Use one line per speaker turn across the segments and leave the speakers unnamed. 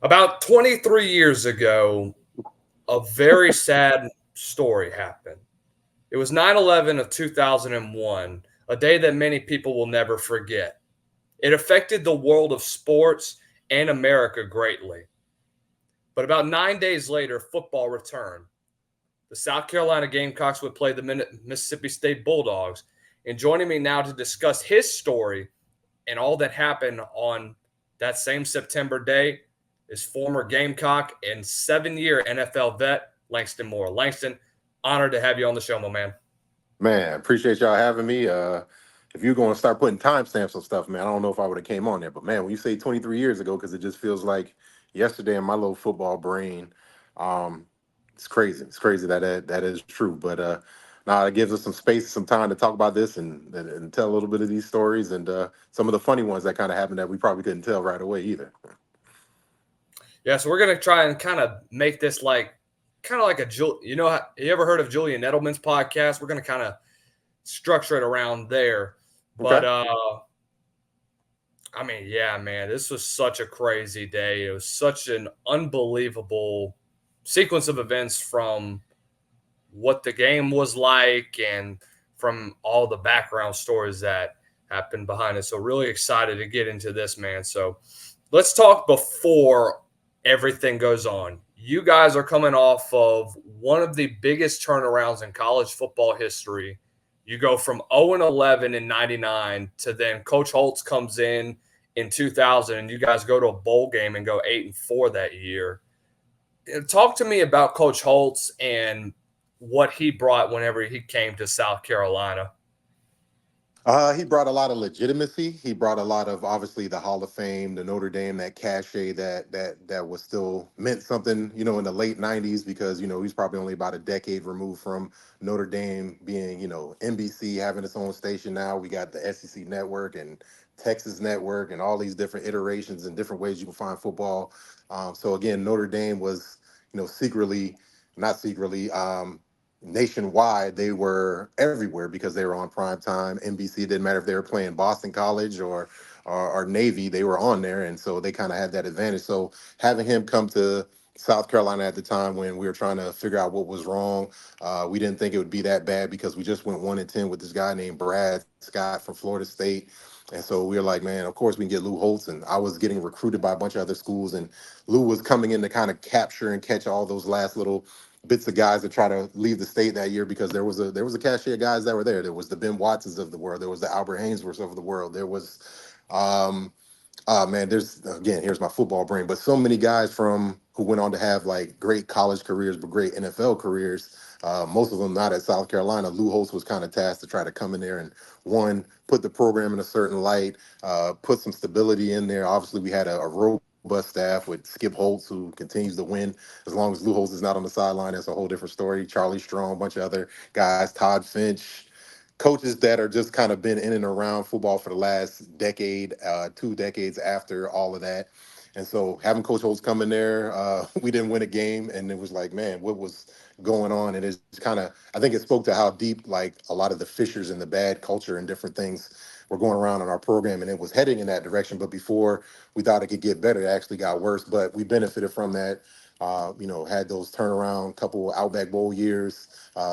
About 23 years ago, a very sad story happened. It was 9/11 of 2001, a day that many people will never forget. It affected the world of sports and America greatly. But about 9 days later, football returned. The South Carolina Gamecocks would play the Mississippi State Bulldogs. And joining me now to discuss his story and all that happened on that same September day is former Gamecock and 7-year NFL vet Langston Moore. Langston, honored to have you on the show, my man.
Man, appreciate y'all having me. If you're going to start putting timestamps on stuff, man, I don't know if I would have came on there. But man, when you say 23 years ago, because it just feels like yesterday in my little football brain, um, it's crazy. It's crazy that is true. But now it gives us some space, some time to talk about this and tell a little bit of these stories and some of the funny ones that kind of happened that we probably couldn't tell right away either.
Yeah, so we're gonna try and kind of make this kind of like you ever heard of Julian Edelman's podcast? We're gonna kind of structure it around there. But
Okay.
I mean, yeah, man, this was such a crazy day. It was such an unbelievable sequence of events from what the game was like and from all the background stories that happened behind it. So really excited to get into this, man. So let's talk before everything goes on. You guys are coming off of one of the biggest turnarounds in college football history. You go from 0-11 in 99 to then Coach Holtz comes in 2000 and you guys go to a bowl game and go 8-4 that year. Talk to me about Coach Holtz and what he brought whenever he came to South Carolina.
He brought a lot of legitimacy. He brought a lot of obviously the Hall of Fame, the Notre Dame, that cachet that was still meant something, in the late '90s because he's probably only about a decade removed from Notre Dame being, NBC having its own station now. We got the SEC network and Texas network and all these different iterations and different ways you can find football. So again, Notre Dame was, secretly, not secretly. Nationwide, they were everywhere because they were on prime time. NBC, it didn't matter if they were playing Boston College or Navy, they were on there, and so they kind of had that advantage. So having him come to South Carolina at the time when we were trying to figure out what was wrong, we didn't think it would be that bad because we just went 1-10 with this guy named Brad Scott from Florida State. And so we were like, man, of course we can get Lou Holtz. And I was getting recruited by a bunch of other schools, and Lou was coming in to kind of capture and catch all those last little bits of guys that try to leave the state that year because there was a cachet of guys that were there. There was the Ben Watsons of the world. There was the Albert Hainsworths of the world. There was, man, there's again, here's my football brain, but so many guys from who went on to have like great college careers, but great NFL careers. Most of them not at South Carolina. Lou Holtz was kind of tasked to try to come in there and put the program in a certain light, put some stability in there. Obviously, we had a robust staff with Skip Holtz, who continues to win. As long as Lou Holtz is not on the sideline, that's a whole different story. Charlie Strong, a bunch of other guys, Todd Finch, coaches that are just kind of been in and around football for the last decade, 2 decades after all of that. And so having Coach Holtz come in there, we didn't win a game, and it was like, man, what was going on? And it's kind of, I think it spoke to how deep like a lot of the fissures and the bad culture and different things were going around in our program, and it was heading in that direction. But before we thought it could get better, it actually got worse. But we benefited from that. Had those turnaround couple Outback Bowl years,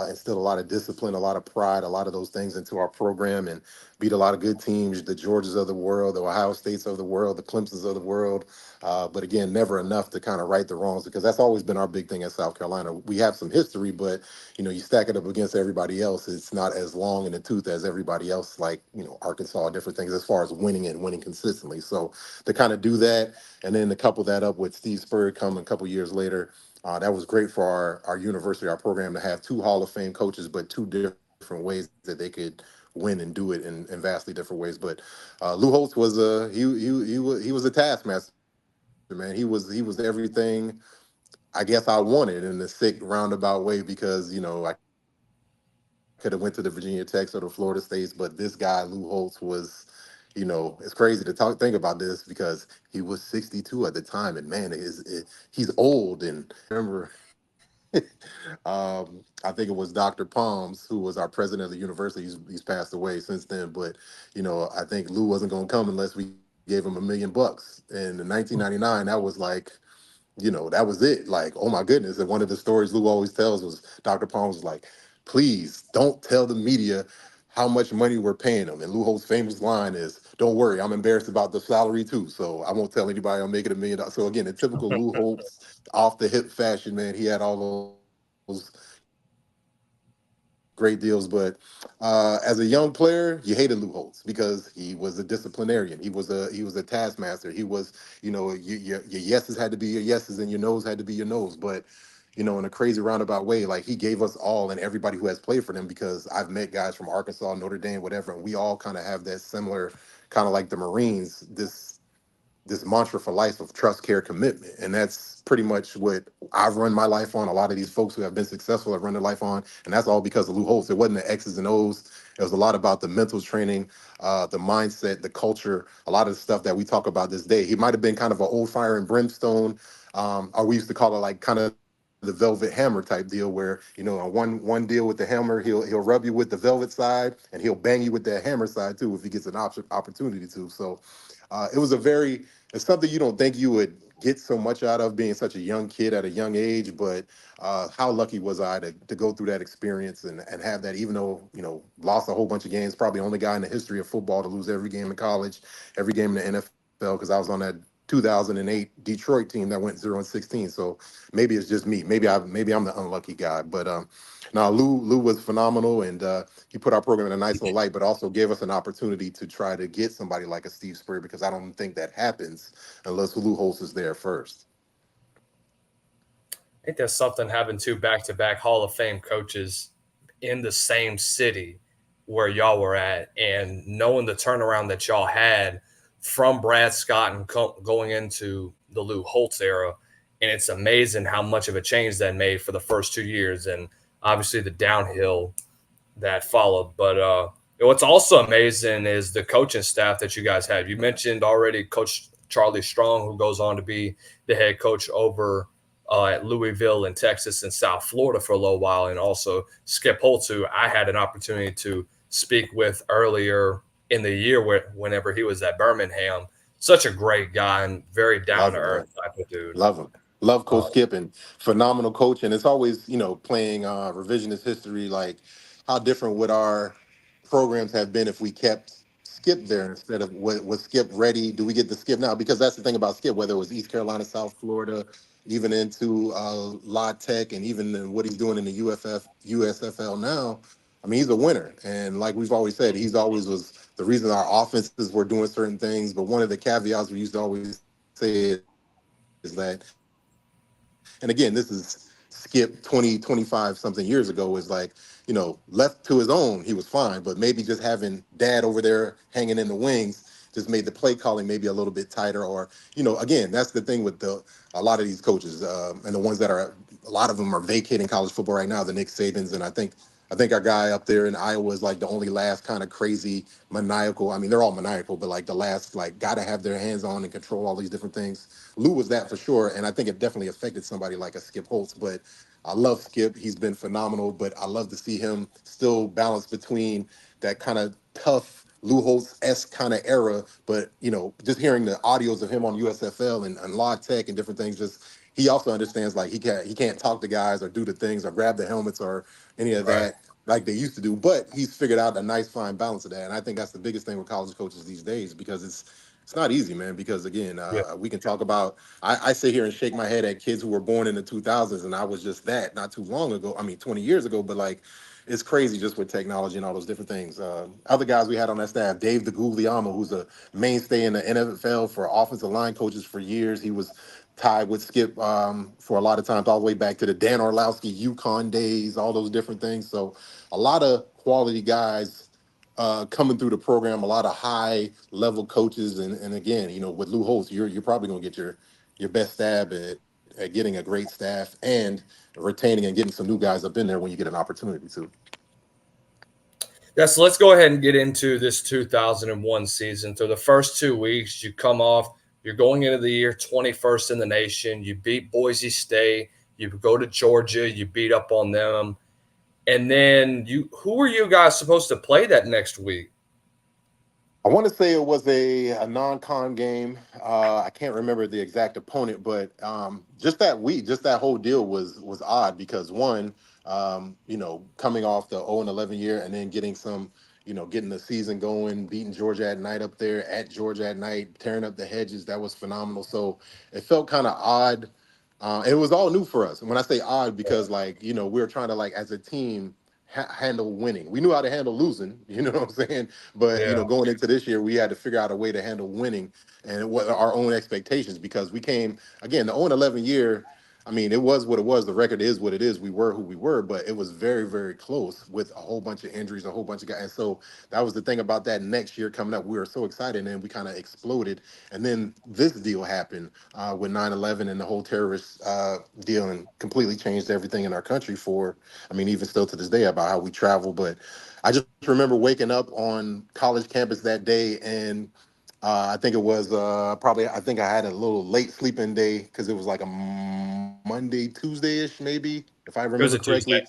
instilled a lot of discipline, a lot of pride, a lot of those things into our program, and beat a lot of good teams, the Georgias of the world, the Ohio States of the world, the Clemsons of the world. But again, never enough to kind of right the wrongs because that's always been our big thing at South Carolina. We have some history, but you stack it up against everybody else. It's not as long in the tooth as everybody else, like Arkansas, different things as far as winning and winning consistently. So to kind of do that, and then to couple that up with Steve Spurrier coming a couple years later, that was great for our university, our program, to have two Hall of Fame coaches, but two different ways that they could win and do it in vastly different ways. But Lou Holtz was he was a taskmaster, man. He was everything I guess I wanted in the sick roundabout way because I could have went to the Virginia Techs or the Florida States, but this guy Lou Holtz was, it's crazy to think about this because he was 62 at the time, and man, he's old. And I remember, I think it was Dr. Palms who was our president of the university. He's passed away since then, but I think Lou wasn't going to come unless we gave him $1 million. And in 1999, that was like that was it. Like, oh my goodness. And one of the stories Lou always tells was Dr. Palm was like, please don't tell the media how much money we're paying them. And Lou Holtz's famous line is, don't worry, I'm embarrassed about the salary too. So I won't tell anybody I'm making $1 million. So again, in typical Lou Holtz off the hip fashion, man, he had all those great deals. But as a young player, you hated Lou Holtz because he was a disciplinarian. He was a taskmaster. He was, your yeses had to be your yeses and your no's had to be your no's. But in a crazy roundabout way, like he gave us all and everybody who has played for them, because I've met guys from Arkansas, Notre Dame, whatever, and we all kind of have that similar kind of like the Marines, this mantra for life of trust, care, commitment. And that's pretty much what I've run my life on. A lot of these folks who have been successful have run their life on. And that's all because of Lou Holtz. It wasn't the X's and O's. It was a lot about the mental training, the mindset, the culture, a lot of the stuff that we talk about this day. He might have been kind of an old fire and brimstone, or we used to call it like kind of the velvet hammer type deal, where, one deal with the hammer, he'll rub you with the velvet side, and he'll bang you with that hammer side too if he gets an opportunity to. So it was a very it's something you don't think you would get so much out of being such a young kid at a young age. But how lucky was I to go through that experience and have that, even though, lost a whole bunch of games, probably only guy in the history of football to lose every game in college, every game in the NFL, because I was on that 2008 Detroit team that went 0-16. So maybe it's just me. Maybe I'm the unlucky guy. But now Lou was phenomenal, and he put our program in a nice little light, but also gave us an opportunity to try to get somebody like a Steve Spurrier, because I don't think that happens unless Lou Holtz is there first.
I think there's something having two back-to-back Hall of Fame coaches in the same city where y'all were at, and knowing the turnaround that y'all had from Brad Scott and going into the Lou Holtz era. And it's amazing how much of a change that made for the first 2 years, and obviously the downhill that followed. But what's also amazing is the coaching staff that you guys have. You mentioned already Coach Charlie Strong, who goes on to be the head coach over at Louisville in Texas and South Florida for a little while, and also Skip Holtz, who I had an opportunity to speak with earlier in the year whenever he was at Birmingham. Such a great guy and very down
Love
to
him,
earth
man.
type of dude.
Love him. Love
Uh,
Coach Skip, and phenomenal coach. And it's always, playing revisionist history, like how different would our programs have been if we kept Skip there instead of was Skip ready? Do we get the Skip now? Because that's the thing about Skip, whether it was East Carolina, South Florida, even into La Tech, and even in what he's doing in the USFL now. I mean, he's a winner. And like we've always said, he's always was the reason our offenses were doing certain things. But one of the caveats we used to always say is that, and again, this is Skip 20, 25 something years ago, was like, left to his own, he was fine. But maybe just having dad over there hanging in the wings just made the play calling maybe a little bit tighter. Or, again, that's the thing with a lot of these coaches, and the ones that are, a lot of them are vacating college football right now, the Nick Sabans. And I think our guy up there in Iowa is like the only last kind of crazy maniacal. I mean, they're all maniacal, but like the last, like, got to have their hands on and control all these different things. Lou was that for sure, and I think it definitely affected somebody like a Skip Holtz. But I love Skip; he's been phenomenal. But I love to see him still balance between that kind of tough Lou Holtz esque kind of era, but just hearing the audios of him on USFL and Law Tech and different things, just he also understands, like, he can't talk to guys or do the things or grab the helmets or any of
right.
that like they used to do. But he's figured out a nice fine balance of that, and I think that's the biggest thing with college coaches these days, because it's not easy, man. Because again,
Yeah.
we can talk about. I sit here and shake my head at kids who were born in the 2000s, and I was just that not too long ago. I mean, 20 years ago, but like. It's crazy just with technology and all those different things. Other guys we had on that staff, Dave DeGuglielmo, who's a mainstay in the NFL for offensive line coaches for years. He was tied with Skip for a lot of times, all the way back to the Dan Orlowski UConn days, all those different things. So a lot of quality guys coming through the program, a lot of high level coaches, and again, with Lou Holtz, you're probably gonna get your best stab at getting a great staff and retaining and getting some new guys up in there when you get an opportunity to.
Yeah, so let's go ahead and get into this 2001 season. Through the first 2 weeks, you come off, you're going into the year 21st in the nation. You beat Boise State. You go to Georgia. You beat up on them. And then who were you guys supposed to play that next week?
I want to say it was a non-con game. I can't remember the exact opponent, but just that week, just that whole deal was odd because one, coming off the 0-11 year and then getting some, getting the season going, beating Georgia at night up there at Georgia at night, tearing up the hedges, that was phenomenal. So it felt kind of odd. It was all new for us. And when I say odd, because like we were trying to like as a team handle winning. We knew how to handle losing. You know what I'm saying? But
Yeah,
going into this year, we had to figure out a way to handle winning and what our own expectations because we came again the 0-11 year. I mean, it was what it was. The record is what it is. We were who we were, but it was very, very close with a whole bunch of injuries, a whole bunch of guys. And so that was the thing about that next year coming up. We were so excited, and we kind of exploded. And then this deal happened with 9/11 and the whole terrorist deal, and completely changed everything in our country. For, I mean, even still to this day about how we travel. But I just remember waking up on college campus that day, and I think it was probably. I think I had a little late sleeping day because it was like a Monday, Tuesday-ish, maybe, if I
it was
remember
a Tuesday.
correctly.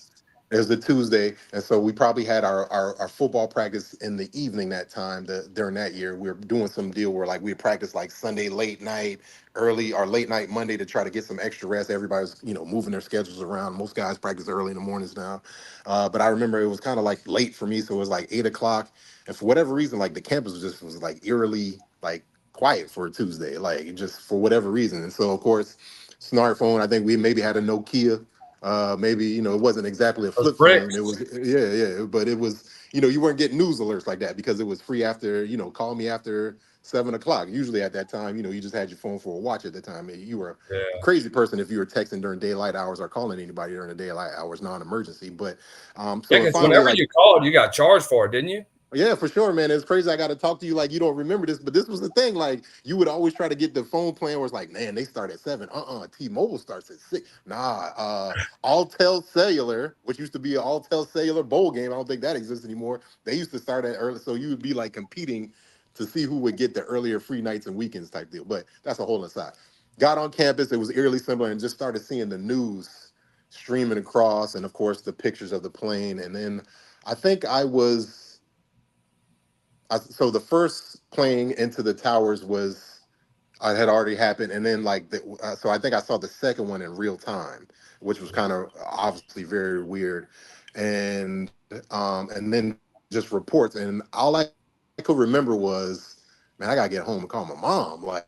It was a Tuesday, and so we probably had our football practice in the evening that time. During that year, we were doing some deal where like we practiced like Sunday late night, early or late night Monday to try to get some extra rest. Everybody's moving their schedules around. Most guys practice early in the mornings now, but I remember it was kind of like late for me, so it was like 8 o'clock, and for whatever reason, like the campus was like eerily like quiet for a Tuesday, like just for whatever reason. And so of course, smartphone. I think we maybe had a Nokia. Maybe it wasn't exactly a
Those
flip phone. It
bricks.
was yeah, but it was you weren't getting news alerts like that because it was free after call me after 7 o'clock. Usually at that time, you just had your phone for a watch at the time. You were a
Yeah,
crazy person if you were texting during daylight hours or calling anybody during the daylight hours, non-emergency. But
yeah.
so it
Because
finally
whenever
like
you called, you got charged for it, didn't you?
yeah, for sure, man. It's crazy. I got to talk to you like you don't remember this, but this was the thing. Like you would always try to get the phone plan where it's like, man, they start at 7. T-Mobile starts at 6. Nah, Alltel Cellular, which used to be an Alltel Cellular bowl game. I don't think that exists anymore. They used to start at early, so you would be like competing to see who would get the earlier free nights and weekends type deal. But that's a whole aside. Got on campus, it was eerily similar, and just started seeing the news streaming across, and of course the pictures of the plane, and then I think so the first playing into the towers was had already happened, and then so I think I saw the second one in real time, which was kind of obviously very weird, and then just reports, and all I could remember was, man, I gotta get home and call my mom, like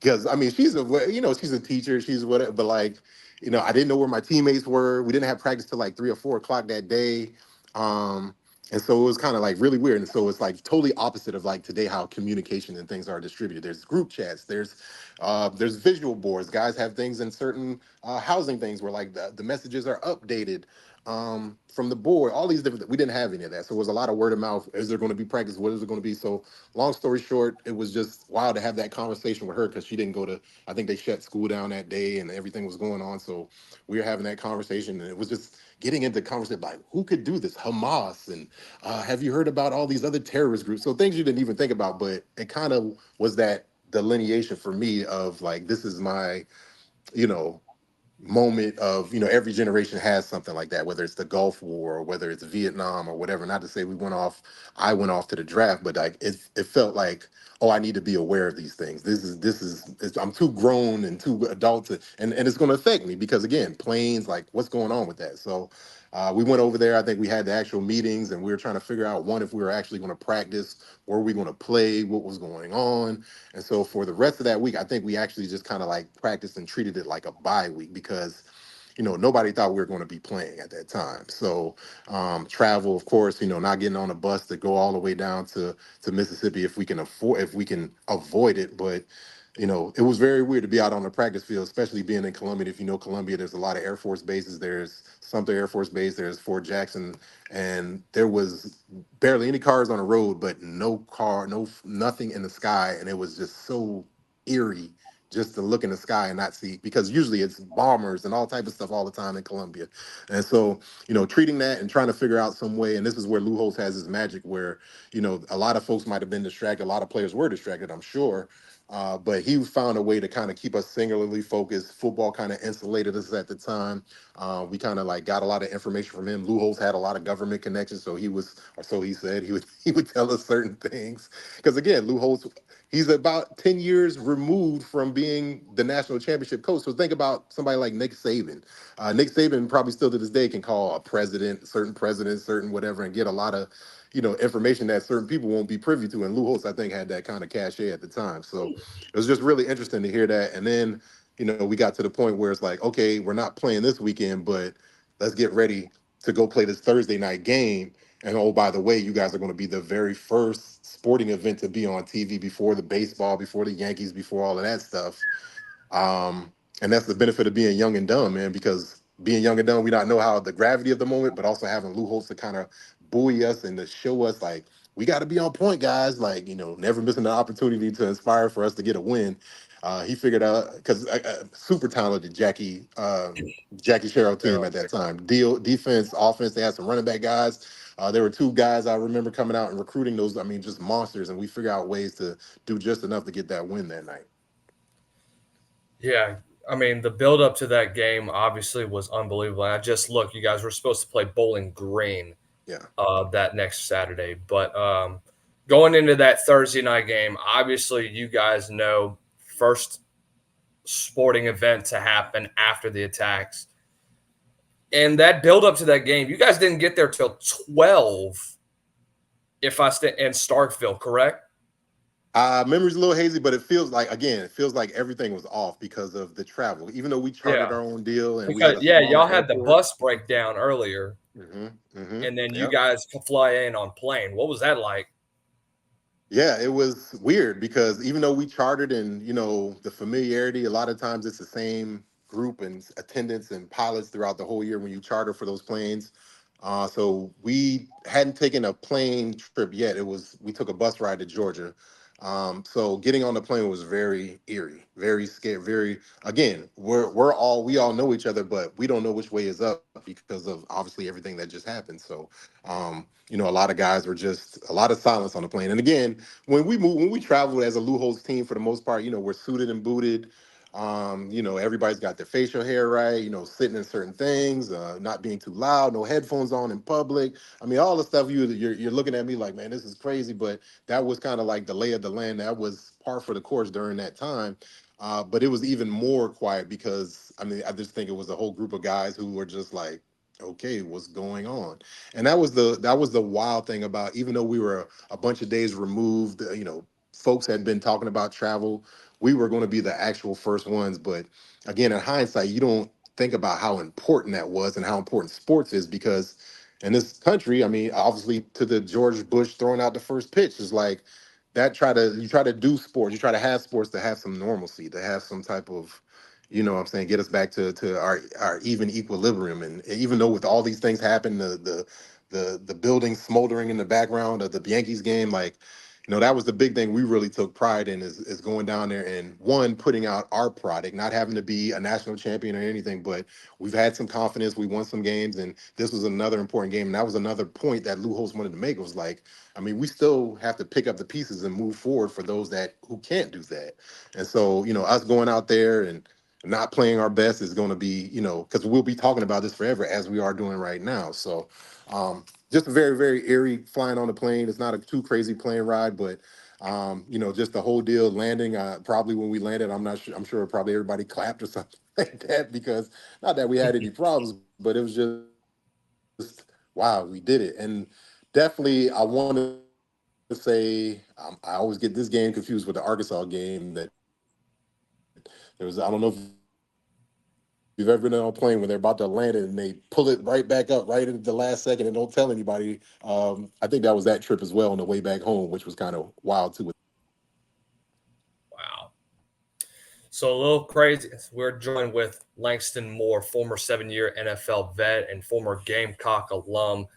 because I mean she's a teacher, she's whatever, but like I didn't know where my teammates were. We didn't have practice till like 3 or 4 o'clock that day, um, and so it was kind of like really weird. And so it's like totally opposite of like today how communication and things are distributed. There's group chats, there's visual boards. Guys have things in certain housing things where like the messages are updated from the board. All these different. We didn't have any of that, so it was a lot of word of mouth. Is there going to be practice? What is it going to be? So long story short, it was just wild to have that conversation with her because she didn't go to. I think they shut school down that day, and everything was going on. So we were having that conversation, and it was just getting into conversation like who could do this, Hamas, and have you heard about all these other terrorist groups? So things you didn't even think about, but it kind of was that delineation for me of like this is my you know moment of every generation has something like that, whether it's the Gulf War or whether it's Vietnam or whatever. Not to say I went off to the draft, but like it felt like, oh, I need to be aware of these things. I'm too grown and too adult to, and it's going to affect me because again, planes, like what's going on with that. So we went over there. I think we had the actual meetings, and we were trying to figure out one, if we were actually going to practice, where we going to play, what was going on. And so for the rest of that week, I think we actually just kind of like practiced and treated it like a bye week because nobody thought we were going to be playing at that time. So travel, of course, not getting on a bus to go all the way down to Mississippi if we can avoid it. But it was very weird to be out on the practice field, especially being in Columbia. If you know Columbia, there's a lot of Air Force bases. There's Sumter Air Force Base, there's Fort Jackson, and there was barely any cars on the road, but nothing in the sky, and it was just so eerie just to look in the sky and not see, because usually it's bombers and all type of stuff all the time in Colombia. And so, treating that and trying to figure out some way, and this is where Lou Holtz has his magic where, a lot of folks might have been distracted, a lot of players were distracted, I'm sure. But he found a way to kind of keep us singularly focused. Football kind of insulated us at the time. We kind of like got a lot of information from him. Lou Holtz had a lot of government connections, so he was, or so he said, he would tell us certain things. Because again, Lou Holtz, he's about 10 years removed from being the national championship coach. So think about somebody like Nick Saban. Nick Saban probably still to this day can call a president, certain whatever, and get a lot of information that certain people won't be privy to. And Lou Holtz, I think, had that kind of cachet at the time. So it was just really interesting to hear that. And then, we got to the point where it's like, okay, we're not playing this weekend, but let's get ready to go play this Thursday night game. And oh, by the way, you guys are going to be the very first sporting event to be on TV before the baseball, before the Yankees, before all of that stuff. And that's the benefit of being young and dumb, man, because being young and dumb, we not know how the gravity of the moment, but also having Lou Holtz to kind of buoy us and to show us like we got to be on point, guys. Like, never missing the opportunity to inspire for us to get a win. He figured out because super talented Jackie Sherrill team at that time. Deal defense, offense. They had some running back guys. There were two guys I remember coming out and recruiting those. I mean, just monsters, and we figure out ways to do just enough to get that win that night.
Yeah, I mean, the build up to that game obviously was unbelievable. And I just look, you guys were supposed to play Bowling Green
Yeah.
that next Saturday, but going into that Thursday night game, obviously you guys know first sporting event to happen after the attacks, and that build up to that game, you guys didn't get there till 12. If I stay in Starkville, correct?
Memory's a little hazy, but it feels like everything was off because of the travel. Even though we chartered
Yeah,
our own deal and we had
because
a
yeah,
smaller
y'all had the
airport.
bus breakdown earlier, and then you
Yeah.
guys fly in on plane. What was that like?
Yeah, it was weird because even though we chartered and the familiarity, a lot of times it's the same group and attendants and pilots throughout the whole year when you charter for those planes. So we hadn't taken a plane trip yet. We took a bus ride to Georgia. So getting on the plane was very eerie, very scary, very again, we all know each other, but we don't know which way is up because of obviously everything that just happened. So a lot of guys were just a lot of silence on the plane. And again, when we travel as a Lou Holtz team, for the most part, we're suited and booted. Everybody's got their facial hair right, sitting in certain things, not being too loud, no headphones on in public. I mean, all the stuff you're looking at me like, man, this is crazy. But that was kind of like the lay of the land. That was par for the course during that time. But it was even more quiet because I mean, I just think it was a whole group of guys who were just like, okay, what's going on? And that was the wild thing about, even though we were a bunch of days removed, folks had been talking about travel. We were going to be the actual first ones. But again, in hindsight, you don't think about how important that was and how important sports is, because in this country, I mean, obviously to the George Bush throwing out the first pitch is like that. You try to do sports, you try to have sports to have some normalcy, to have some type of, what I'm saying, get us back to our even equilibrium. And even though with all these things happen, the building smoldering in the background of the Yankees game, like, that was the big thing we really took pride in, is going down there and, one, putting out our product, not having to be a national champion or anything, but we've had some confidence. We won some games, and this was another important game. And that was another point that Lou Holtz wanted to make. It was like, I mean, we still have to pick up the pieces and move forward for those that who can't do that. And so, us going out there and not playing our best is going to be, because we'll be talking about this forever, as we are doing right now. So, just a very, very eerie flying on the plane. It's not a too crazy plane ride, but just the whole deal landing. Probably when we landed, I'm not sure. I'm sure probably everybody clapped or something like that, because not that we had any problems, but it was just wow, we did it. And definitely, I want to say, I always get this game confused with the Arkansas game. That there was, I don't know if you've ever been on a plane when they're about to land it and they pull it right back up right into the last second and don't tell anybody. I think that was that trip as well on the way back home, which was kind of wild too with that.
Wow. So a little crazy. We're joined with Langston Moore, former 7-year NFL vet and former Gamecock alum.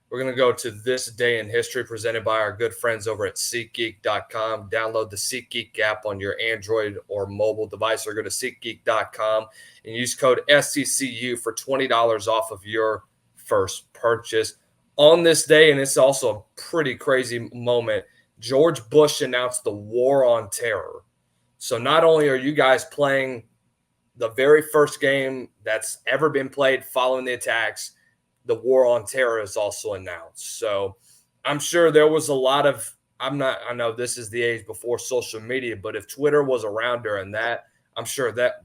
We're going to go to This Day in History, presented by our good friends over at SeatGeek.com. Download the SeatGeek app on your Android or mobile device, or go to SeatGeek.com and use code SECU for $20 off of your first purchase. On this day, and it's also a pretty crazy moment, George Bush announced the War on Terror. So not only are you guys playing the very first game that's ever been played following the attacks, the war on terror is also announced. So I'm sure there was a lot of, I know this is the age before social media, but if Twitter was around during that, I'm sure that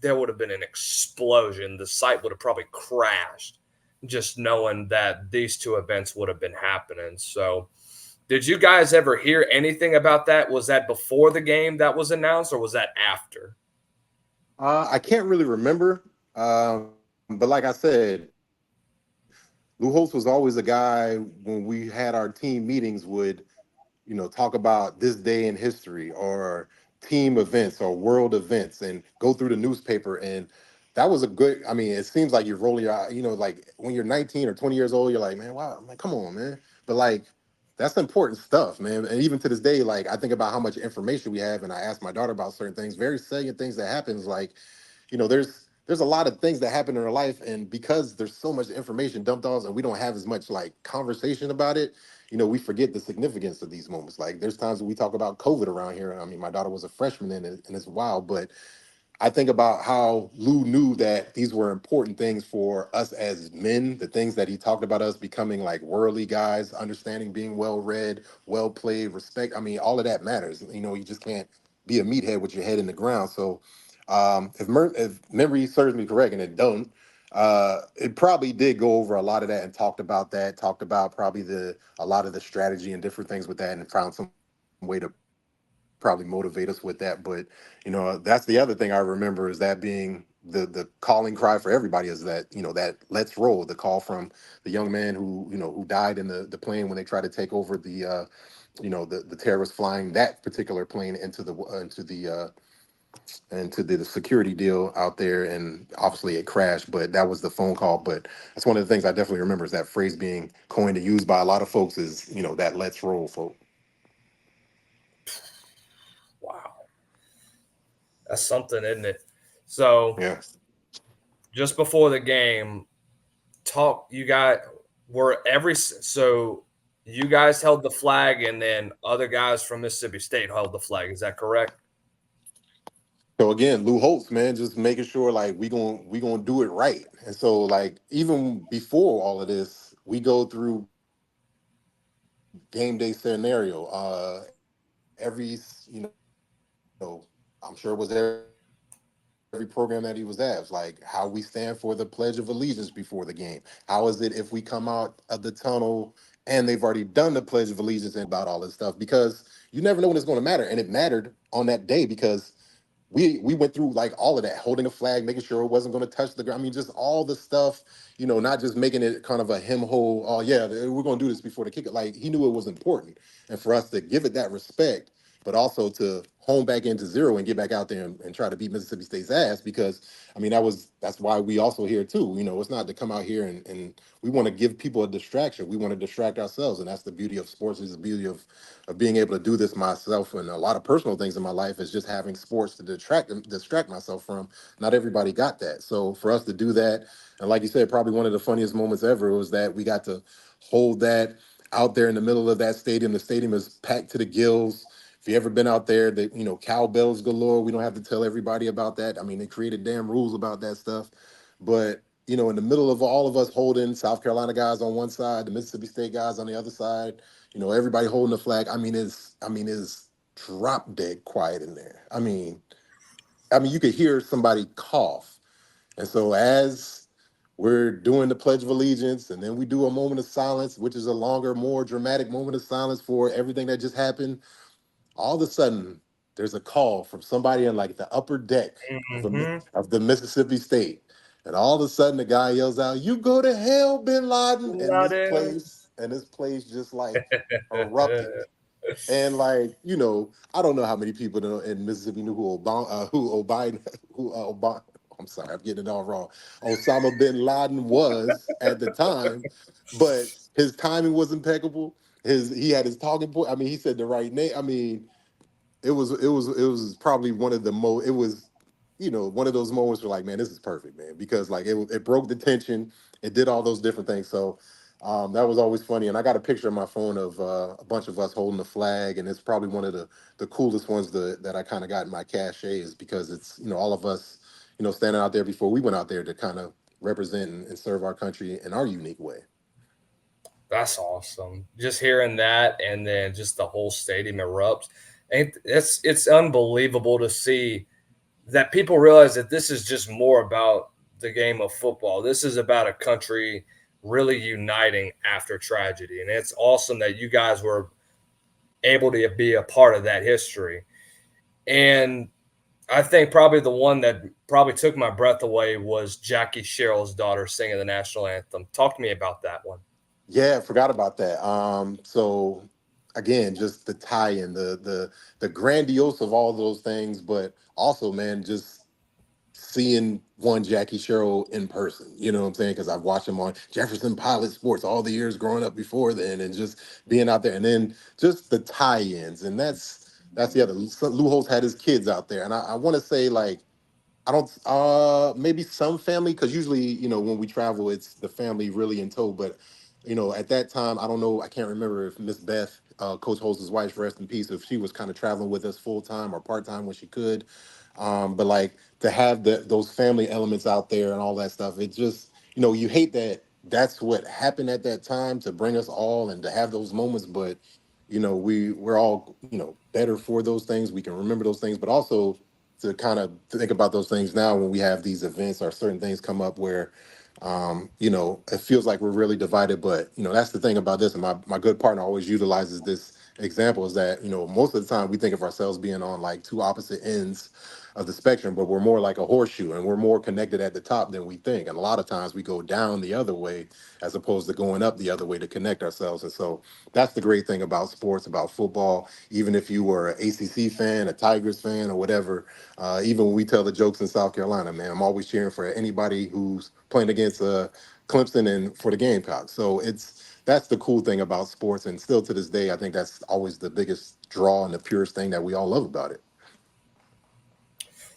there would have been an explosion. The site would have probably crashed just knowing that these two events would have been happening. So did you guys ever hear anything about that? Was that before the game that was announced, or was that after?
I can't really remember, but like I said, Lou Holtz was always a guy when we had our team meetings would talk about this day in history or team events or world events and go through the newspaper. And that was a good, I mean, it seems like you're rolling your eye, like when you're 19 or 20 years old, you're like, man, wow, I'm like, come on, man. But like, that's important stuff, man. And even to this day, like I think about how much information we have, and I ask my daughter about certain things, very salient things that happens. Like, there's a lot of things that happen in our life, and because there's so much information dumped on us, and we don't have as much like conversation about it, we forget the significance of these moments. Like there's times when we talk about COVID around here. I mean, my daughter was a freshman in it, and it's wild, but I think about how Lou knew that these were important things for us as men, the things that he talked about us becoming like worldly guys, understanding being well read, well played, respect. I mean, all of that matters. You just can't be a meathead with your head in the ground. So if memory serves me correct, and it don't, it probably did go over a lot of that and talked about that, talked about probably a lot of the strategy and different things with that, and found some way to probably motivate us with that. But that's the other thing I remember, is that being the calling cry for everybody, is that that let's roll, the call from the young man who died in the plane when they tried to take over the terrorists flying that particular plane into the security deal out there, and obviously it crashed, but that was the phone call. But that's one of the things I definitely remember, is that phrase being coined and used by a lot of folks, is that let's roll, folk.
Wow, that's something, isn't it? So
Yeah.
just before the game, talk. You got were every so you guys held the flag, and then other guys from Mississippi State held the flag. Is that correct?
So again, Lou Holtz, man, just making sure like we gonna do it right. And so like even before all of this, we go through game day scenario. I'm sure it was every program that he was at. It's like how we stand for the Pledge of Allegiance before the game. How is it if we come out of the tunnel and they've already done the Pledge of Allegiance and we talk about all this stuff? Because you never know when it's going to matter, and it mattered on that day because we went through like all of that, holding a flag, making sure it wasn't going to touch the ground. I mean, just all the stuff, not just making it kind of a him hole. Oh yeah, we're going to do this before the kick. Like he knew it was important, and for us to give it that respect, but also to hone back into zero and get back out there and try to beat Mississippi State's ass. Because I mean, that's why we also here too. It's not to come out here and we want to give people a distraction. We want to distract ourselves, and that's the beauty of sports. Is the beauty of being able to do this myself, and a lot of personal things in my life is just having sports to distract myself from. Not everybody got that, so for us to do that, and like you said, probably one of the funniest moments ever was that we got to hold that out there in the middle of that stadium. The stadium is packed to the gills. If you ever been out there, that cowbells galore. We don't have to tell everybody about that. I mean, they created damn rules about that stuff. But in the middle of all of us holding, South Carolina guys on one side, the Mississippi State guys on the other side, everybody holding the flag. I mean, it's drop dead quiet in there. I mean, you could hear somebody cough. And so as we're doing the Pledge of Allegiance, and then we do a moment of silence, which is a longer, more dramatic moment of silence for everything that just happened. All of a sudden, there's a call from somebody in like the upper deck of
Mm-hmm.
the Mississippi State, and all of a sudden the guy yells out, "You go to hell, Bin Laden!" And
Not in.
this place just like erupted. And like I don't know how many people in Mississippi knew who Obama. I'm sorry, I'm getting it all wrong. Osama bin Laden was at the time, but his timing was impeccable. He had his talking point. I mean, he said the right name. I mean, it was probably one of the most. It was one of those moments where like, man, this is perfect, man, because like it broke the tension. It did all those different things. So That was always funny, and I got a picture on my phone of a bunch of us holding the flag, and it's probably one of the coolest ones that I kind of got in my cache is because it's all of us standing out there before we went out there to kind of represent and serve our country in our unique way.
That's awesome. Just hearing that, and then just the whole stadium erupts. And it's unbelievable to see that people realize that this is just more about the game of football. This is about a country really uniting after tragedy. And it's awesome that you guys were able to be a part of that history. And I think probably the one that probably took my breath away was Jackie Sherrill's daughter singing the national anthem. Talk to me about that one.
Yeah, forgot about that. So again, just the tie-in, the grandiose of all those things, but also, man, just seeing one Jackie Sherrill in person. You know what I'm saying? Because I've watched him on Jefferson Pilot Sports all the years growing up before then, and just being out there, and then just the tie-ins, and that's the other. Lou Holtz had his kids out there, and I want to say like I don't maybe some family because usually when we travel it's the family really in tow, but at that time I don't know, I can't remember if Miss Beth, Coach Holtz's wife, rest in peace, if she was kind of traveling with us full time or part time when she could. But like to have those family elements out there and all that stuff, it just you hate that that's what happened at that time to bring us all and to have those moments, but we're all better for those things. We can remember those things, but also to kind of think about those things now when we have these events or certain things come up where it feels like we're really divided. But that's the thing about this, and my good partner always utilizes this example, is that most of the time we think of ourselves being on like two opposite ends of the spectrum, but we're more like a horseshoe and we're more connected at the top than we think. And a lot of times we go down the other way as opposed to going up the other way to connect ourselves. And so that's the great thing about sports, about football. Even if you were an ACC fan, a Tigers fan, or whatever, even when we tell the jokes in South Carolina, man, I'm always cheering for anybody who's playing against Clemson and for the Gamecocks. So that's the cool thing about sports, and still to this day, I think that's always the biggest draw and the purest thing that we all love about it.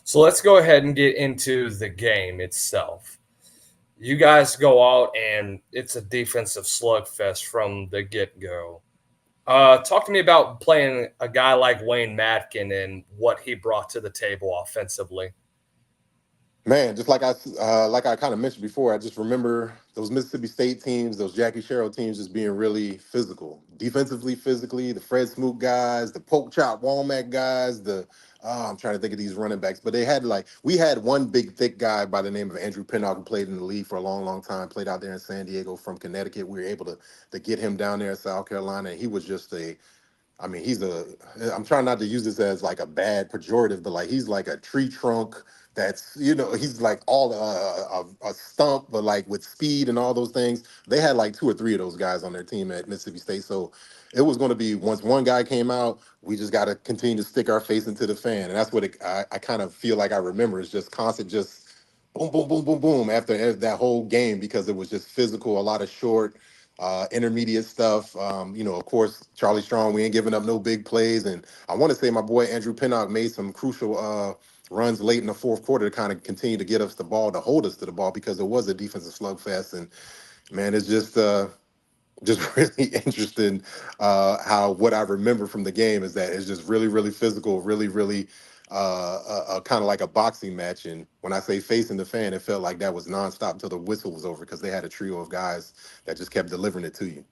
So let's go ahead and get into the game itself. You guys go out and it's a defensive slugfest from the get go. Talk to me about playing a guy like Wayne Madkin and what he brought to the table offensively.
Man, just like I kind of mentioned before, I just remember those Mississippi State teams, those Jackie Sherrill teams, just being really physical, defensively, physically. The Fred Smoot guys, the poke chop Walmack guys, the I'm trying to think of these running backs, but they had like we had one big thick guy by the name of Andrew Pinnock who played in the league for a long, long time, played out there in San Diego from Connecticut. We were able to get him down there in South Carolina, and he was just a I mean, I'm trying not to use this as like a bad pejorative, but like he's like a tree trunk he's like all a stump, but like with speed and all those things. They had like two or three of those guys on their team at Mississippi State. So it was going to be once one guy came out, we just got to continue to stick our face into the fan. And that's what I kind of feel like I remember is just constant, just boom, boom, boom, boom, boom after that whole game because it was just physical, a lot of short intermediate stuff. Of course, Charlie Strong, we ain't giving up no big plays. And I want to say my boy Andrew Pinnock made some crucial runs late in the fourth quarter to kind of continue to get us the ball, to hold us to the ball because it was a defensive slugfest. And man, it's just really interesting how what I remember from the game is that it's just really, really physical, really, really kind of like a boxing match. And when I say facing the fan, it felt like that was nonstop until the whistle was over because they had a trio of guys that just kept delivering it to you.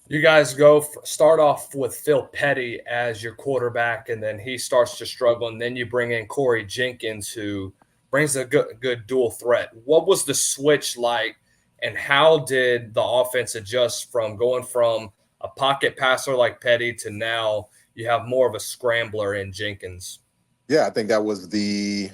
You guys start off with Phil Petty as your quarterback, and then he starts to struggle, and then you bring in Corey Jenkins, who brings a good dual threat. What was the switch like, and how did the offense adjust from going from a pocket passer like Petty to now you have more of a scrambler in Jenkins?
Yeah, I think that was the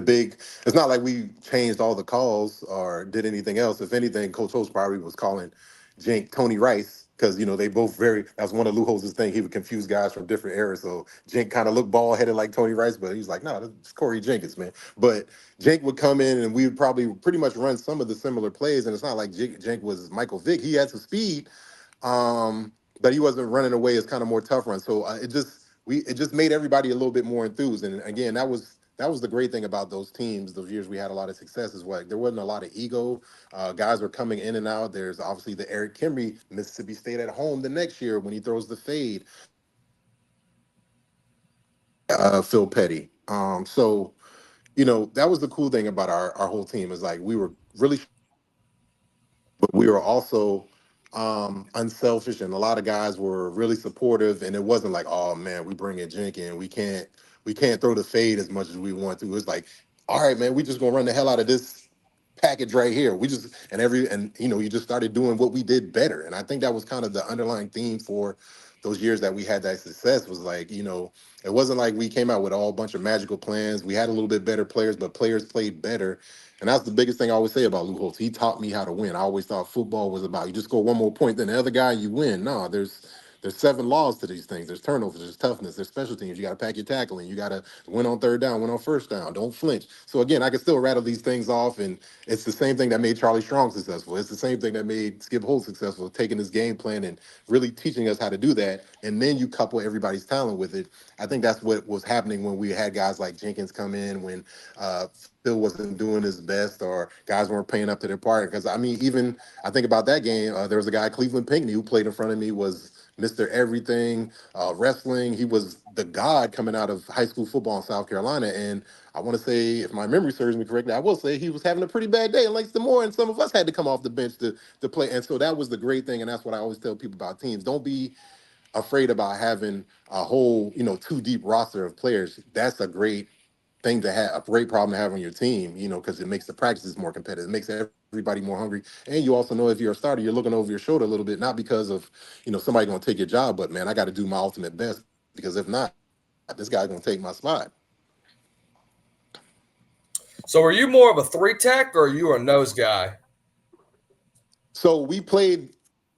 big. It's not like we changed all the calls or did anything else. If anything, Coach Host probably was calling Jink Tony Rice because they both very. That's one of Lou Holtz's thing. He would confuse guys from different eras. So Jink kind of looked ball headed like Tony Rice, but he's like, no, it's Corey Jenkins, man. But Jink would come in and we would probably pretty much run some of the similar plays. And it's not like Jink was Michael Vick. He had some speed, but he wasn't running away as kind of more tough run. So it just made everybody a little bit more enthused. And again, that was the great thing about those teams. Those years we had a lot of success is what there wasn't a lot of ego. Guys were coming in and out. There's obviously the Eric Kimry, Mississippi State at home the next year when he throws the fade. Phil Petty. So that was the cool thing about our whole team is like we were really, but we were also unselfish, and a lot of guys were really supportive. And it wasn't like, oh man, we bring in Jenkins, we can't throw the fade as much as we want to. It's like, all right, man, we just gonna run the hell out of this package right here. We just and you just started doing what we did better. And I think that was kind of the underlying theme for those years that we had that success was like, it wasn't like we came out with all a bunch of magical plans. We had a little bit better players, but players played better. And that's the biggest thing I always say about Lou Holtz. He taught me how to win. I always thought football was about you just score one more point than the other guy, you win. No, there's seven laws to these things. There's turnovers, there's toughness, there's special teams. You got to pack your tackling. You got to win on third down, win on first down. Don't flinch. So again, I can still rattle these things off, and it's the same thing that made Charlie Strong successful. It's the same thing that made Skip Holtz successful, taking this game plan and really teaching us how to do that. And then you couple everybody's talent with it. I think that's what was happening when we had guys like Jenkins come in, when Phil wasn't doing his best, or guys weren't paying up to their part. Because I mean, even I think about that game, there was a guy, Cleveland Pinckney, who played in front of me, was Mr. Everything, wrestling. He was the god coming out of high school football in South Carolina. And I want to say, if my memory serves me correctly, I will say he was having a pretty bad day in Langston Moore, and some of us had to come off the bench to play. And so that was the great thing, and that's what I always tell people about teams. Don't be afraid about having a whole, too deep roster of players. That's a great thing to have, a great problem to have on your team, because it makes the practices more competitive. It makes everybody more hungry. And you also know if you're a starter, you're looking over your shoulder a little bit, not because of, somebody going to take your job, but man, I got to do my ultimate best because if not, this guy's going to take my spot.
So, are you more of a three tech or are you a nose guy?
So we played.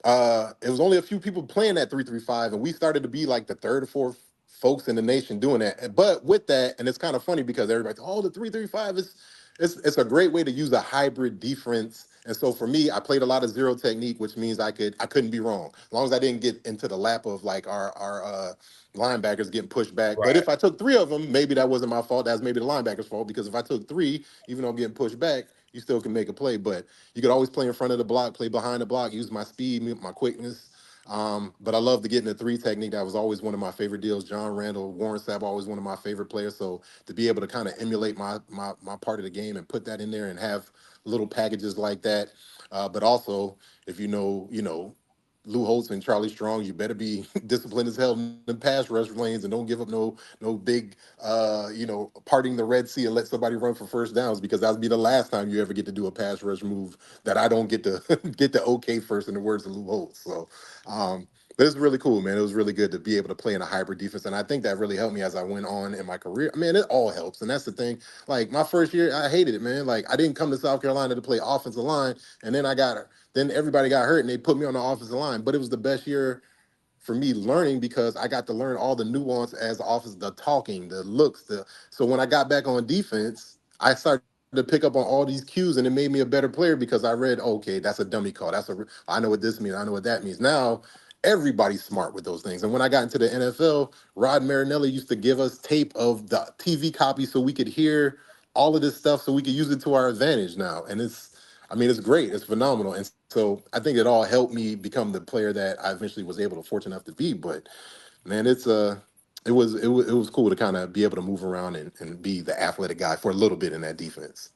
It was only a few people playing that 3-3-5, and we started to be like the third or fourth folks in the nation doing that. But with that, and it's kind of funny because everybody's, oh, the 3-3-5 is it's a great way to use a hybrid defense. And so for me, I played a lot of zero technique, which means I couldn't be wrong as long as I didn't get into the lap of like our linebackers getting pushed back. But
Right.
if I took three of them, maybe that wasn't my fault. That's maybe the linebackers' fault because if I took three, even though I'm getting pushed back, you still can make a play. But you could always play in front of the block, play behind the block, use my speed, my quickness. But I love to get in the three technique. That was always one of my favorite deals. John Randall, Warren Sapp, always one of my favorite players. So to be able to kind of emulate my part of the game and put that in there and have little packages like that. But also, if Lou Holtz and Charlie Strong, you better be disciplined as hell in the pass rush lanes and don't give up no big parting the Red Sea and let somebody run for first downs because that'll be the last time you ever get to do a pass rush move that I don't get to get the okay first in the words of Lou Holtz. So but it's really cool, man. It was really good to be able to play in a hybrid defense. And I think that really helped me as I went on in my career. Man, it all helps. And that's the thing. Like my first year, I hated it, man. Like I didn't come to South Carolina to play offensive line. And then everybody got hurt and they put me on the offensive line. But it was the best year for me learning because I got to learn all the nuance as offense, the talking, the looks. So when I got back on defense, I started to pick up on all these cues, and it made me a better player because I read, okay, that's a dummy call. I know what this means. I know what that means. Now everybody's smart with those things. And when I got into the NFL, Rod Marinelli used to give us tape of the TV copy so we could hear all of this stuff so we could use it to our advantage now. And it's great. It's phenomenal. And so I think it all helped me become the player that I eventually was able to fortunate enough to be. But man, it was cool to kind of be able to move around and be the athletic guy for a little bit in that defense.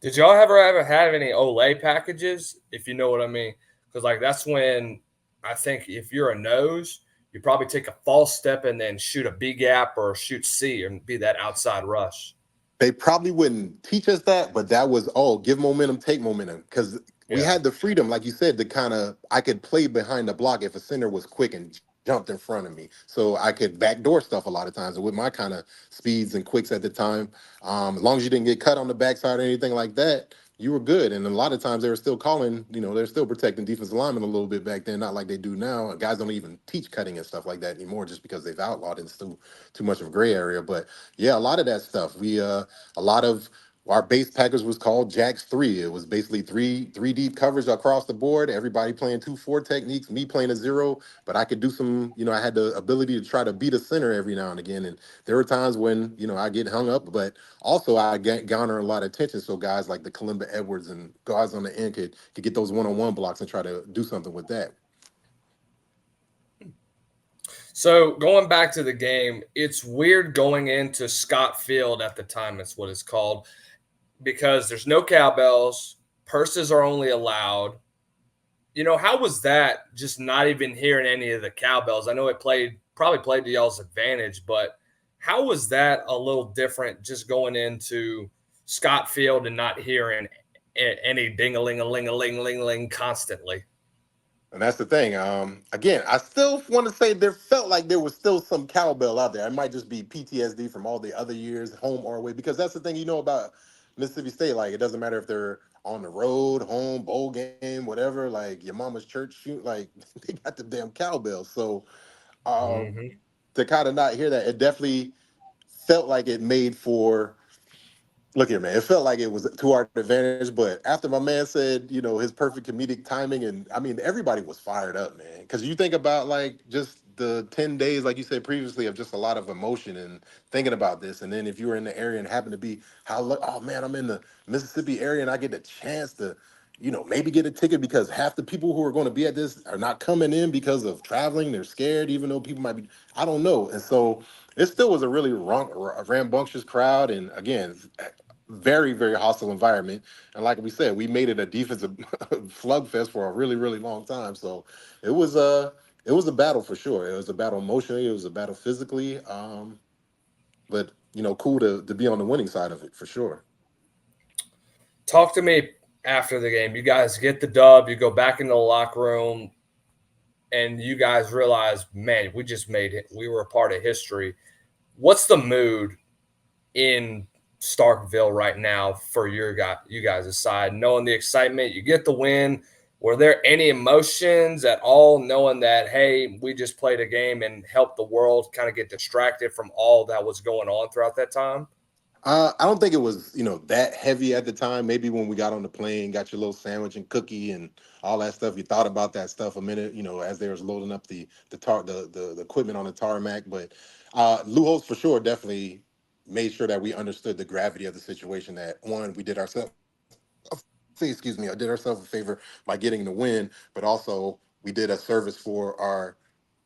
Did y'all ever have any Olay packages, if you know what I mean? Because like that's when I think if you're a nose, you probably take a false step and then shoot a B gap or shoot C and be that outside rush.
They probably wouldn't teach us that, but that was give momentum, take momentum, because we
Yeah.
had the freedom, like you said, to kind of I could play behind the block if a center was quick and jumped in front of me, so I could backdoor stuff a lot of times. And with my kind of speeds and quicks at the time, as long as you didn't get cut on the backside or anything like that, you were good. And a lot of times they were still calling, they're still protecting defensive linemen a little bit back then, not like they do now. Guys don't even teach cutting and stuff like that anymore, just because they've outlawed it. It's too much of a gray area. But yeah, a lot of that stuff. A lot of our base package was called Jacks 3. It was basically three deep coverage across the board. Everybody playing 2-4 techniques, me playing a zero, but I could do some, I had the ability to try to beat a center every now and again. And there were times when, I get hung up, but also I garner a lot of attention. So guys like the Kalimba Edwards and guys on the end could get those one-on-one blocks and try to do something with that.
So going back to the game, it's weird going into Scott Field at the time. It's what it's called because there's no cowbells. Purses are only allowed. How was that? Just not even hearing any of the cowbells. I know it probably played to y'all's advantage, but how was that a little different? Just going into Scott Field and not hearing any ding a ling a ling a ling ling ling constantly.
And that's the thing. Again, I still want to say there felt like there was still some cowbell out there. It might just be PTSD from all the other years, home or away, because that's the thing about Mississippi State. Like, it doesn't matter if they're on the road, home, bowl game, whatever. Like your mama's church shoot, like they got the damn cowbell. So um,
Hmm.
to kind of not hear that, it definitely felt like it made for. Look here, man. It felt like it was to our advantage, but after my man said, his perfect comedic timing, and I mean, everybody was fired up, man. Because you think about like just the 10 days, like you said previously, of just a lot of emotion and thinking about this, and then if you were in the area and happen to be, oh man, I'm in the Mississippi area and I get a chance to, maybe get a ticket because half the people who are going to be at this are not coming in because of traveling. They're scared, even though people might be, I don't know, and so. It still was a really rambunctious crowd, and again, very very hostile environment, and like we said, we made it a defensive slugfest for a really really long time. So it was a battle for sure. It was a battle emotionally, it was a battle physically, but cool to be on the winning side of it for sure.
Talk to me after the game. You guys get the dub. You go back into the locker room, and you guys realize, man, we just made it. We were a part of history. What's the mood in Starkville right now for you guys' side, knowing the excitement, you get the win? Were there any emotions at all, knowing that, hey, we just played a game and helped the world kind of get distracted from all that was going on throughout that time?
I don't think it was, that heavy at the time. Maybe when we got on the plane, got your little sandwich and cookie and all that stuff, you thought about that stuff a minute, as they was loading up the equipment on the tarmac. But Lou Holtz for sure definitely made sure that we understood the gravity of the situation. That one, we did ourselves, excuse me, I did ourselves a favor by getting the win, but also we did a service for our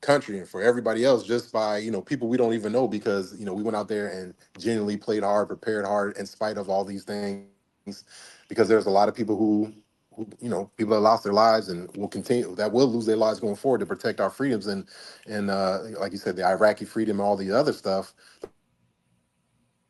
country and for everybody else just by people we don't even know, because we went out there and genuinely played hard, prepared hard in spite of all these things, because there's a lot of people who people that lost their lives and will lose their lives going forward to protect our freedoms, and like you said, the Iraqi freedom and all the other stuff,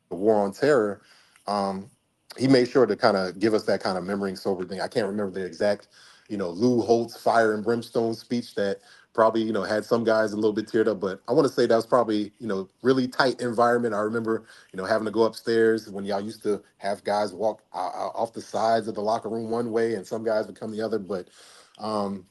the war on terror. um he made sure to kind of give us that kind of memory and sober thing. I can't remember the exact, Lou Holtz fire and brimstone speech that probably, had some guys a little bit teared up, but I want to say that was probably, really tight environment. I remember, having to go upstairs when y'all used to have guys walk off the sides of the locker room one way and some guys would come the other. But um,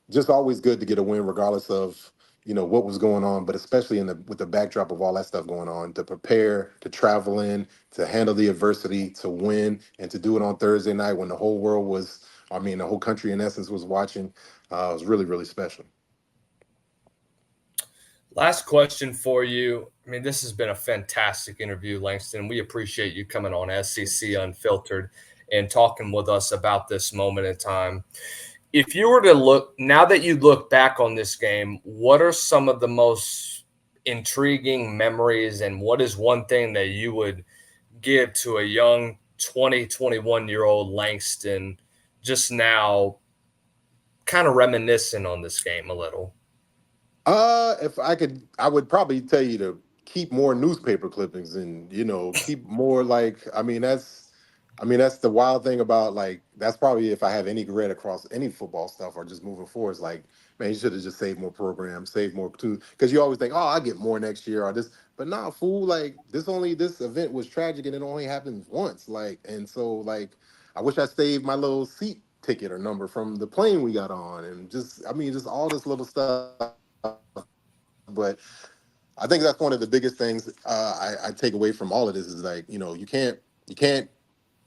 just always good to get a win regardless of what was going on, but especially in the with the backdrop of all that stuff going on, to prepare, to travel in, to handle the adversity, to win, and to do it on Thursday night when the whole world was, I mean, the whole country in essence was watching. It was really really special.
Last question for you. I mean, this has been a fantastic interview, Langston. We appreciate you coming on SEC Unfiltered and talking with us about this moment in time. If you were to look, now that you look back on this game, what are some of the most intriguing memories, and what is one thing that you would give to a young 20, 21-year-old Langston just now, kind of reminiscing on this game a little?
If I could, I would probably tell you to keep more newspaper clippings and keep more, like, I mean that's the wild thing about, like, that's probably if I have any regret across any football stuff or just moving forward. It's like, man, you should have just saved more programs, saved more too, because you always think, oh, I get more next year or this, but nah, fool, like this event was tragic and it only happened once, like, and so like I wish I saved my little seat ticket or number from the plane we got on, and just just all this little stuff. But I think that's one of the biggest things I take away from all of this is, like, you can't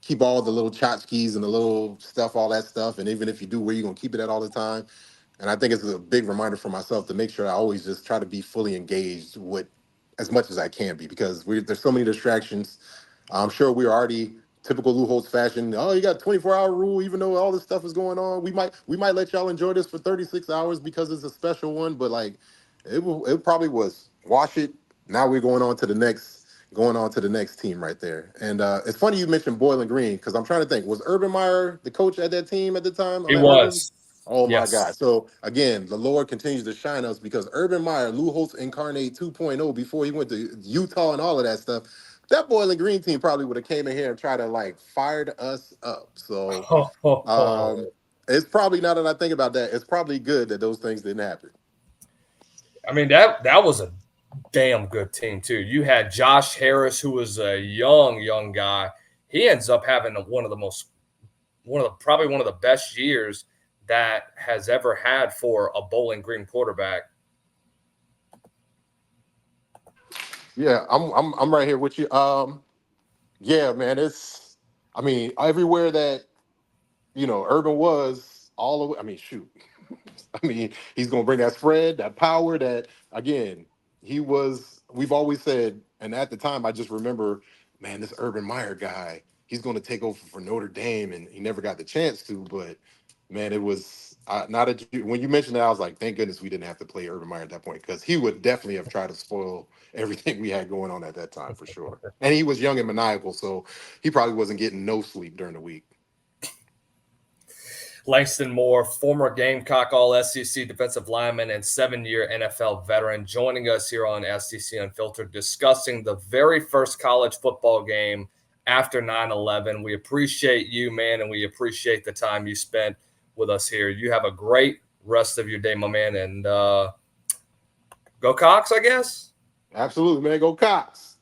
keep all the little tchotchkes and the little stuff, all that stuff. And even if you do, where you gonna keep it at all the time? And I think it's a big reminder for myself to make sure I always just try to be fully engaged with as much as I can be, because there's so many distractions. I'm sure we're already typical Lou Holtz fashion. Oh, you got 24-hour rule, even though all this stuff is going on. We might let y'all enjoy this for 36 hours because it's a special one, but like it probably was. Wash it. Now we're going on to the next team right there. And it's funny you mentioned Boylan Green, because I'm trying to think, was Urban Meyer the coach at that team at the time
He
at Urban?
was.
Oh my God.
Yes.
So again, the Lord continues to shine us, because Urban Meyer, Lou Holtz incarnate 2.0 before he went to Utah and all of that stuff. That Boylan Green team probably would have came in here and tried to like fired us up. So um it's probably, now that I think about that, it's probably good that those things didn't happen.
I mean, that was a damn good team too. You had Josh Harris, who was a young guy. He ends up having probably one of the best years that has ever had for a Bowling Green quarterback.
Yeah, I'm right here with you. Yeah, man, it's, I mean, everywhere that Urban was, all the way, I mean, shoot. I mean, he's going to bring that spread, that power, that, again, we've always said, and at the time, I just remember, man, this Urban Meyer guy, he's going to take over for Notre Dame, and he never got the chance to, but man, it was, not that when you mentioned that, I was like, thank goodness we didn't have to play Urban Meyer at that point, because he would definitely have tried to spoil everything we had going on at that time, for sure. And he was young and maniacal, so he probably wasn't getting no sleep during the week.
Langston Moore, former Gamecock All SEC defensive lineman and 7-year NFL veteran, joining us here on SEC Unfiltered, discussing the very first college football game after 9/11. We appreciate you, man, and we appreciate the time you spent with us here. You have a great rest of your day, my man, and go Cox, I guess.
Absolutely, man. Go Cox.